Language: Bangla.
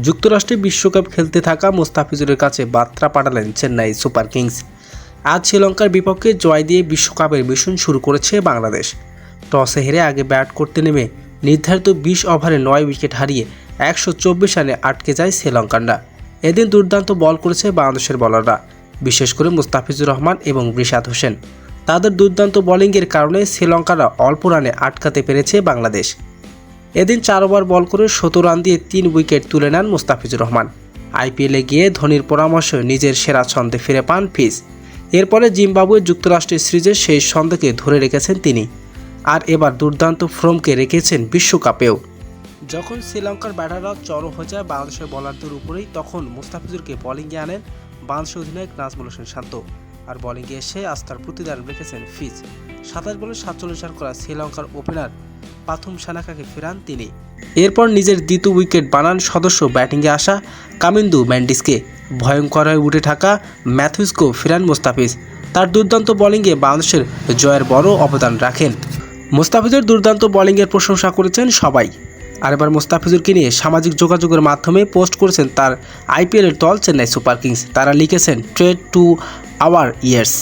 যুক্তরাষ্ট্রে বিশ্বকাপ খেলতে থাকা মুস্তাফিজুরের কাছে বার্তা পাঠালেন চেন্নাই সুপার কিংস। আজ শ্রীলঙ্কার বিপক্ষে জয় দিয়ে বিশ্বকাপের মিশন শুরু করেছে বাংলাদেশ। টসে হেরে আগে ব্যাট করতে নেমে নির্ধারিত 20 ওভারে 9 উইকেট হারিয়ে 124 রানে আটকে যায় শ্রীলঙ্কানরা। এদিন দুর্দান্ত বল করেছে বাংলাদেশের বলাররা, বিশেষ করে মুস্তাফিজুর রহমান এবং রিশাদ হোসেন। তাদের দুর্দান্ত বোলিংয়ের কারণে শ্রীলঙ্কারা অল্প রানে আটকাতে পেরেছে বাংলাদেশ। এদিন 4 ওভার বল করে 17 রান দিয়ে 3 উইকেট তুলে নেন মুস্তাফিজুর রহমান। আইপিএলে গিয়ে ধোনির পরামর্শে নিজের সেরা ছন্দে ফিরে পান ফিজ। এরপরে জিম্বাবুয়ে যুক্তরাষ্ট্রের সিরিজের সেই ছন্দকে ধরে রেখেছেন তিনি, আর এবার দুর্দান্ত ফর্মকে রেখেছেন বিশ্বকাপেও। যখন শ্রীলঙ্কার ব্যাটাররা চড়ো হয়ে যায় বাংলাদেশের বোলারদের উপরেই, তখন মুস্তাফিজুরকে বোলিংয়ে আনেন বাংলাদেশের অধিনায়ক নাজমুল হোসেন শান্ত, আর বোলিংয়ে এসে আস্থার প্রতিদান রেখেছেন ফিজ। 27 বলে 47 রান করা শ্রীলঙ্কার ওপেনার পাথুম সানাকাকে ফেরান তিনি। এরপর নিজের দ্বিতীয় উইকেট বানান সদস্য ব্যাটিংয়ে আসা কামিন্দু ম্যান্ডিসকে। ভয়ঙ্কর হয়ে উঠে থাকা ম্যাথিউসকেও ফেরান মুস্তাফিজ। তার দুর্দান্ত বোলিংয়ে বাংলাদেশের জয়ের বড় অবদান রাখেন। মুস্তাফিজের দুর্দান্ত বোলিংয়ের প্রশংসা করেছেন সবাই। আর এবার মুস্তাফিজুরকে নিয়ে সামাজিক যোগাযোগের মাধ্যমে পোস্ট করেছেন তার আইপিএলের দল চেন্নাই সুপার কিংস। তারা লিখেছেন, ট্রেড টু আওয়ার ইয়ার্স।